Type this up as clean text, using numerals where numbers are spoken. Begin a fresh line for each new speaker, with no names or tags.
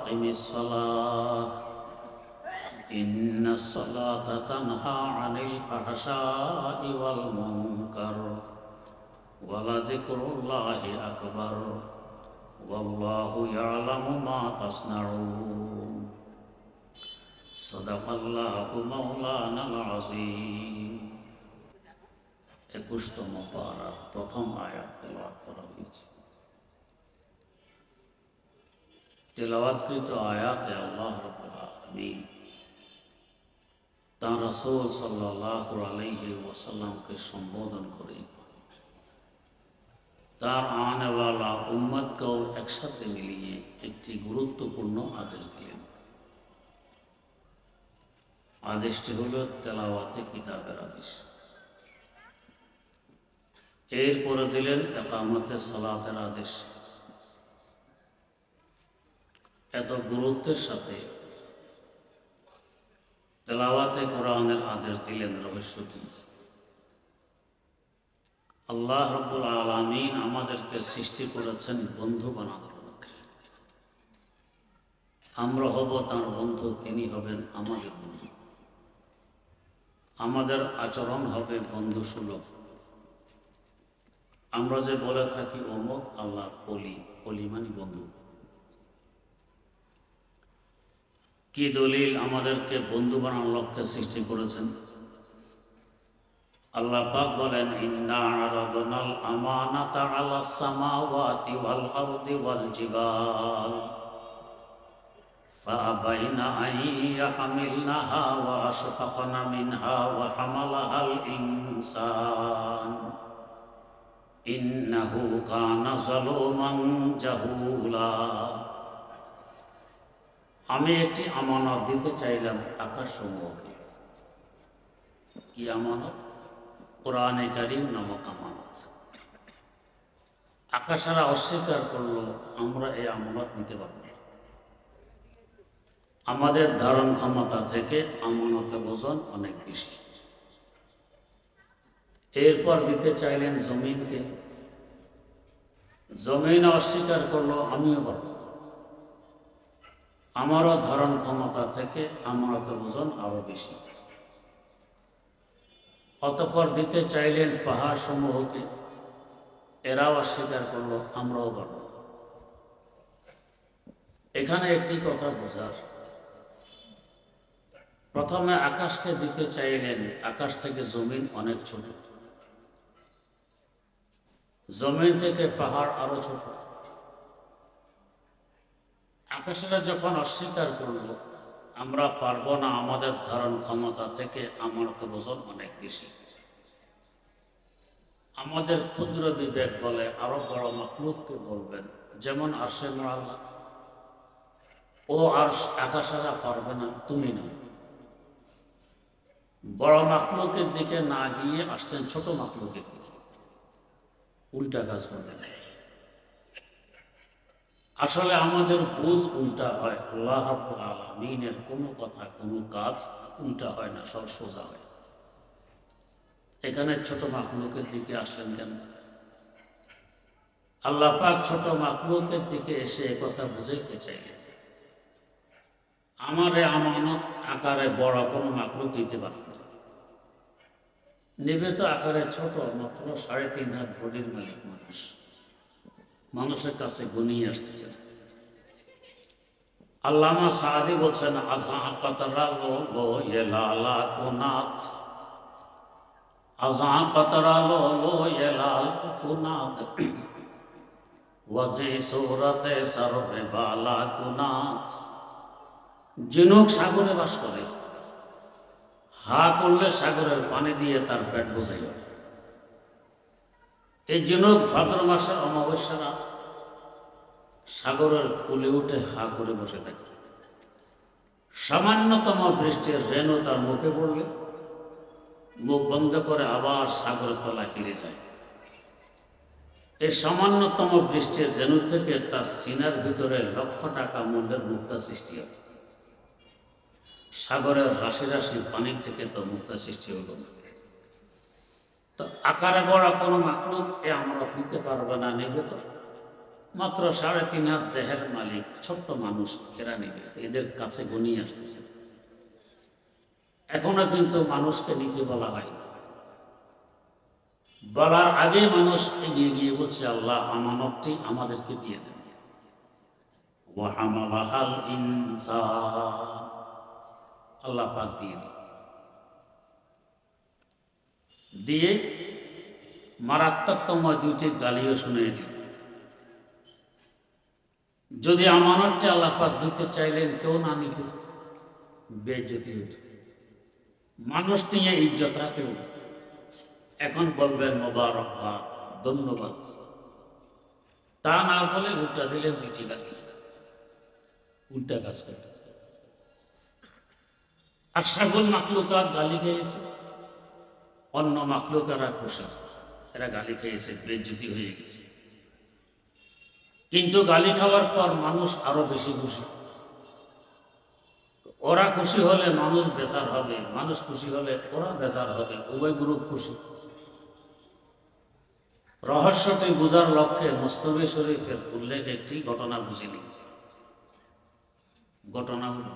وأقم الصلاة إن الصلاة تنهى عن الفحشاء والمنكر ولذكر الله أكبر والله يعلم ما تصنعون صدق الله مولانا العظيم 21তম পারার প্রথম আয়াত তেলাওয়াত করা হয়েছে। তেলাওয়াতকৃত আয়াতে আল্লাহ রাব্বুল আলামিন তাঁর রাসূল সাল্লাল্লাহু আলাইহি ওয়াসাল্লামকে সম্বোধন করে তার আনেওয়ালা উম্মতকেও একসাথে মিলিয়ে একটি গুরুত্বপূর্ণ আদেশ দিলেন। আদেশটি হল তেলাওয়াতে কিতাবের আদেশ। এরপরে দিলেন ইকামতে সালাতের আদেশ। এত গুরুত্বের সাথে তেলাওয়াতে কোরআনের আদেশ দিলেন, রহস্য কি? আল্লাহ রাব্বুল আলামিন আমাদেরকে সৃষ্টি করেছেন বন্ধু বানানোর লক্ষ্যে। আমরা হব তার বন্ধু, তিনি হবেন আমাদের বন্ধু। আমাদের আচরণ হবে বন্ধু সুলভ। আমরা যে বলে থাকি অমুক আল্লাহর ওলি, ওলি মানে বন্ধু। কি দলিল আমাদেরকে বন্ধু বানানোর লক্ষ্যে সৃষ্টি করেছেন? আল্লাহ পাক বলেন, ইন্না আরাদনাল আমানাতা আলাস সামাওয়াতি ওয়াল আরদি ওয়াল জিবাল ফাআবাইনা আন ইয়াহমিলনাহা ওয়া আশফাকনা মিনহা ওয়া হামালাহাল ইনসান ইন্নাহু কানা যালুমান জাহুলা। আমি একটি আমানত দিতে চাইলাম আকাশসমূহকে। কি আমানত? কোরআনে কারীম নামক আমানত। আকাশেরা অস্বীকার করলো, আমরা এই আমানত নিতে পারব না। আমাদের ধারণ ক্ষমতা থেকে আমানতের ওজন অনেক বেশি। এরপর দিতে চাইলেন জমিনকে। জমিন অস্বীকার করলো, আমিও পারব। আমারও ধারণ ক্ষমতা থেকে আমানতের ওজন আরো বেশি। অতঃপর দিতে চাইলেন পাহাড় সমূহকে। এরাও অস্বীকার করলো, আমরাও পারব। এখানে একটি কথা বোঝার, প্রথমে আকাশকে দিতে চাইলেন, আকাশ থেকে জমিন অনেক ছোট, জমিন থেকে পাহাড় আরো ছোট। আকাশেরা যখন অস্বীকার করল, আমরা পারবো না, আমাদের ধারণ ক্ষমতা থেকে আমানতের ওজন অনেক বেশি। আমাদের ক্ষুদ্র বিবেক বলে আরো বড় মাখলুককে বলবেন, যেমন আরশে মুআল্লা। ও আরশ, আকাশেরা পারবে না, তুমি না। বড় মাখলুকের দিকে না গিয়ে আসলেন ছোট মাখলুকের দিকে। উল্টা কাজ করবে। আসলে আমাদের বুঝ উল্টা হয়। আল্লাহ রাব্বুল আলামিনের কোনো কথা, কোনো কাজ উল্টা হয় না, সব সোজা হয়। এখানে ছোট মাখলুকের দিকে আসলেন কেন? আল্লাহ পাক ছোট মাখলুকের দিকে এসে কথা বুঝাইতে চাইলেন, আমারে আমানত আকারে বড় কোনো মাখলুক দিতে পারবে না। নিবে তো আকারে ছোট, মাত্র 3.5 হাত বডির মালিক মানুষ। মানুষের কাছে গুনিয়ে আসতেছে। আল্লামা সাদি বলছেন, জিনুক সাগরে বাস করে, হা করলে সাগরের পানি দিয়ে তার পেট বোঝাই হয়। এই জিনুক ভাদ্র মাসের অমাবস্যারা সাগরের কুলে উঠে হা করে বসে থাকে। সামান্যতম বৃষ্টির রেণু তার মুখে পড়লে মুখ বন্ধ করে আবার সাগরের তলায় ফিরে যায়। এই সামান্যতম বৃষ্টির রেণু থেকে তার সিনার ভিতরে লক্ষ টাকা মূল্যের মুক্তা সৃষ্টি হয়। সাগরের রাশি রাশি পানি থেকে তো মুক্তা সৃষ্টি হলো না। তো আকারে বড় কোনো মাখলুক এ আমানত নিতে পারবে না, নেবে তো। মাত্র 3.5 হাত দেহের মালিক, ছোট্ট মানুষ, এরা নিবে, এদের কাছে গনিয়ে আসতেছে। এখনো কিন্তু মানুষকে নিতে বলা হয় না, বলার আগে মানুষ এগিয়ে গিয়ে বলছে, আল্লাহ আমানতটি আমাদেরকে দিয়ে দেন। ওয়া হামালাহাল ইনসান, আল্লাহ পাক দিয়ে মারাত্মকতম 2টি গালিও শুনিয়ে দিল। যদি আমানতটি আল্লাহ পাক দিতে চাইলেন, কেউ না নিত, বেইজ্জতি হতো, মানুষ নিয়ে ইজ্জত রাখলেন। এখন বলবেন মোবারকবাদ, ধন্যবাদ, তা না বলে উল্টা দিলেন 2টি গালি, উল্টা কাজ করে। আর সকল মাখলুকাত গালি খেয়েছে, অন্য মাখলুকারা খুশি, এরা গালি খেয়েছে, বেইজ্জতি হয়ে গেছে। কিন্তু গালি খাওয়ার পর মানুষ আরো বেশি খুশি। ওরা খুশি হলে মানুষ বেজার হবে, মানুষ খুশি হলে ওরা বেজার হবে, উভয় গ্রুপ খুশি। রহস্যটি বোঝার লক্ষ্যে মুস্তফা শরীফের উল্লেখ একটি ঘটনা বুঝে নিন। ঘটনা হল,